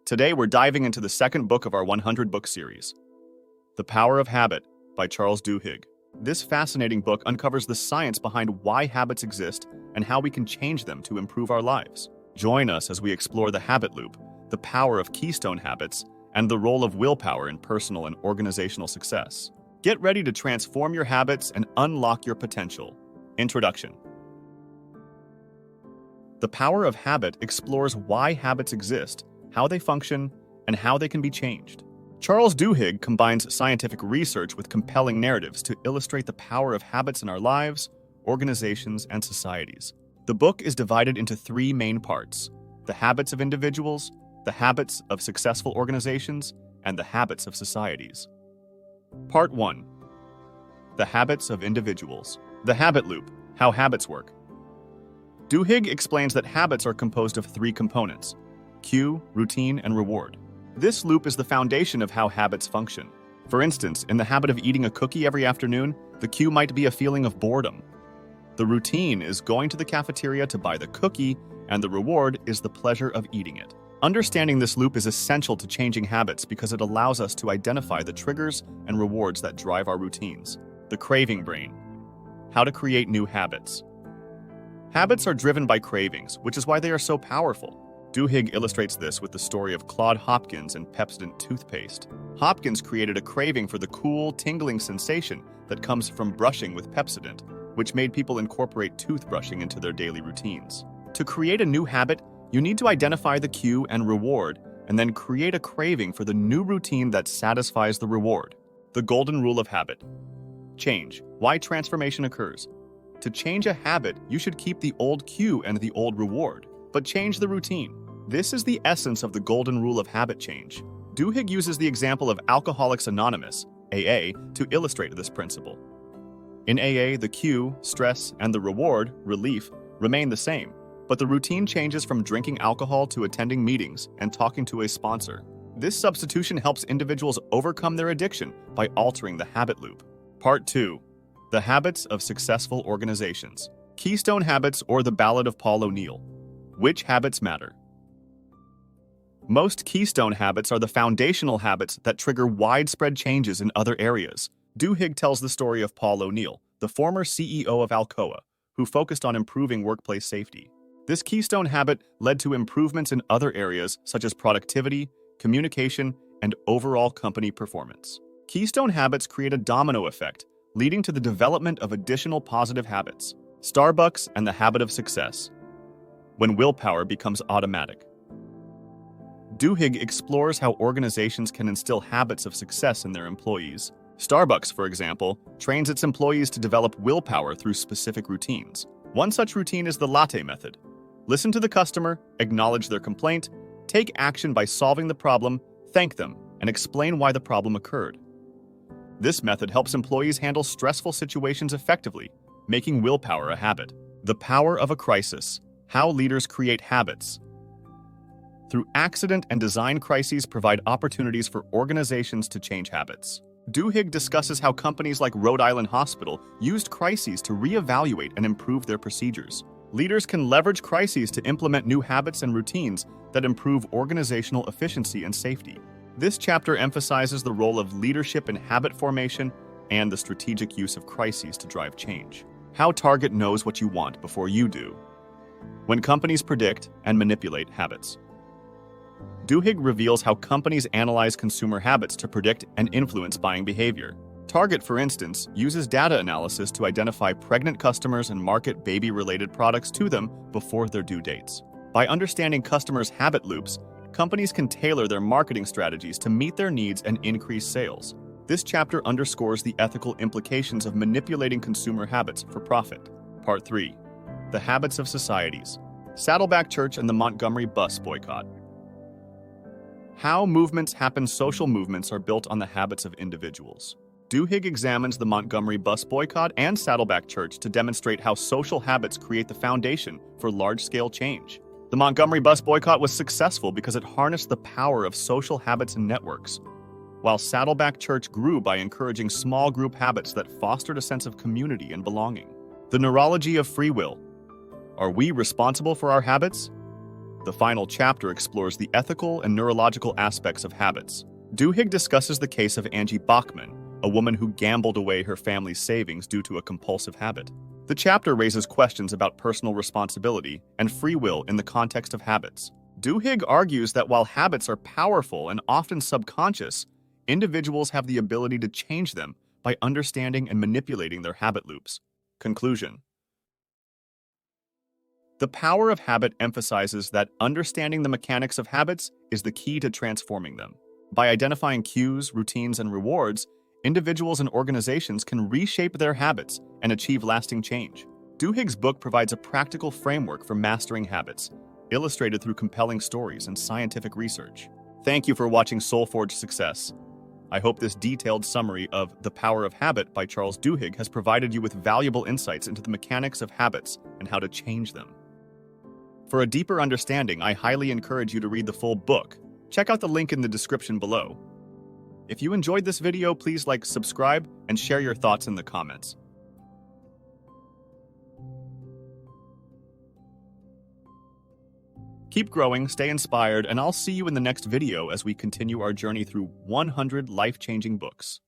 Today, we're diving into the second book of our 100-book series, The Power of Habit by Charles Duhigg. This fascinating book uncovers the science behind why habits exist and how we can change them to improve our lives. Join us as we explore the habit loop, the power of Keystone Habits, and the role of willpower in personal and organizational success. Get ready to transform your habits and unlock your potential. Introduction. The Power of Habit explores why habits exist, how they function, and how they can be changed. Charles Duhigg combines scientific research with compelling narratives to illustrate the power of habits in our lives, organizations, and societies. The book is divided into three main parts: the habits of individuals, the habits of successful organizations, and the habits of societies. Part 1. The habits of individuals. The habit loop, how habits work. Duhigg explains that habits are composed of three components: cue, routine, and reward. This loop is the foundation of how habits function. For instance, in the habit of eating a cookie every afternoon, the cue might be a feeling of boredom. The routine is going to the cafeteria to buy the cookie, and the reward is the pleasure of eating it. Understanding this loop is essential to changing habits because it allows us to identify the triggers and rewards that drive our routines. The craving brain. How to create new habits. Habits are driven by cravings, which is why they are so powerful. Duhigg illustrates this with the story of Claude Hopkins and Pepsodent toothpaste. Hopkins created a craving for the cool, tingling sensation that comes from brushing with Pepsodent, which made people incorporate toothbrushing into their daily routines. To create a new habit, you need to identify the cue and reward, and then create a craving for the new routine that satisfies the reward. The golden rule of habit. Change. Why transformation occurs. To change a habit, you should keep the old cue and the old reward, but change the routine. This is the essence of the golden rule of habit change. Duhigg uses the example of Alcoholics Anonymous, AA, to illustrate this principle. In AA, the cue, stress, and the reward, relief, remain the same, but the routine changes from drinking alcohol to attending meetings and talking to a sponsor. This substitution helps individuals overcome their addiction by altering the habit loop. Part 2. The habits of successful organizations. Keystone Habits or the Ballad of Paul O'Neill. Which habits matter? Most keystone habits are the foundational habits that trigger widespread changes in other areas. Duhigg tells the story of Paul O'Neill, the former CEO of Alcoa, who focused on improving workplace safety. This keystone habit led to improvements in other areas such as productivity, communication, and overall company performance. Keystone habits create a domino effect, leading to the development of additional positive habits. Starbucks and the habit of success. When willpower becomes automatic. Duhigg explores how organizations can instill habits of success in their employees. Starbucks, for example, trains its employees to develop willpower through specific routines. One such routine is the latte method. Listen to the customer, acknowledge their complaint, take action by solving the problem, thank them, and explain why the problem occurred. This method helps employees handle stressful situations effectively, making willpower a habit. The power of a crisis. How leaders create habits. Through accident and design crises provide opportunities for organizations to change habits. Duhigg discusses how companies like Rhode Island Hospital used crises to reevaluate and improve their procedures. Leaders can leverage crises to implement new habits and routines that improve organizational efficiency and safety. This chapter emphasizes the role of leadership in habit formation and the strategic use of crises to drive change. How Target knows what you want before you do. When companies predict and manipulate habits. Duhigg reveals how companies analyze consumer habits to predict and influence buying behavior. Target, for instance, uses data analysis to identify pregnant customers and market baby-related products to them before their due dates. By understanding customers' habit loops, companies can tailor their marketing strategies to meet their needs and increase sales. This chapter underscores the ethical implications of manipulating consumer habits for profit. Part 3. The habits of societies. Saddleback Church and the Montgomery bus boycott. How movements happen. Social movements are built on the habits of individuals. Duhigg examines the Montgomery bus boycott and Saddleback Church to demonstrate how social habits create the foundation for large-scale change. The Montgomery bus boycott was successful because it harnessed the power of social habits and networks, while Saddleback Church grew by encouraging small group habits that fostered a sense of community and belonging. The neurology of free will. Are we responsible for our habits? The final chapter explores the ethical and neurological aspects of habits. Duhigg discusses the case of Angie Bachman, a woman who gambled away her family's savings due to a compulsive habit. The chapter raises questions about personal responsibility and free will in the context of habits. Duhigg argues that while habits are powerful and often subconscious, individuals have the ability to change them by understanding and manipulating their habit loops. Conclusion. The power of habit emphasizes that understanding the mechanics of habits is the key to transforming them. By identifying cues, routines, and rewards, individuals and organizations can reshape their habits and achieve lasting change. Duhigg's book provides a practical framework for mastering habits, illustrated through compelling stories and scientific research. Thank you for watching SoulForge Success. I hope this detailed summary of The Power of Habit by Charles Duhigg has provided you with valuable insights into the mechanics of habits and how to change them. For a deeper understanding, I highly encourage you to read the full book. Check out the link in the description below. If you enjoyed this video, please like, subscribe, and share your thoughts in the comments. Keep growing, stay inspired, and I'll see you in the next video as we continue our journey through 100 life-changing books.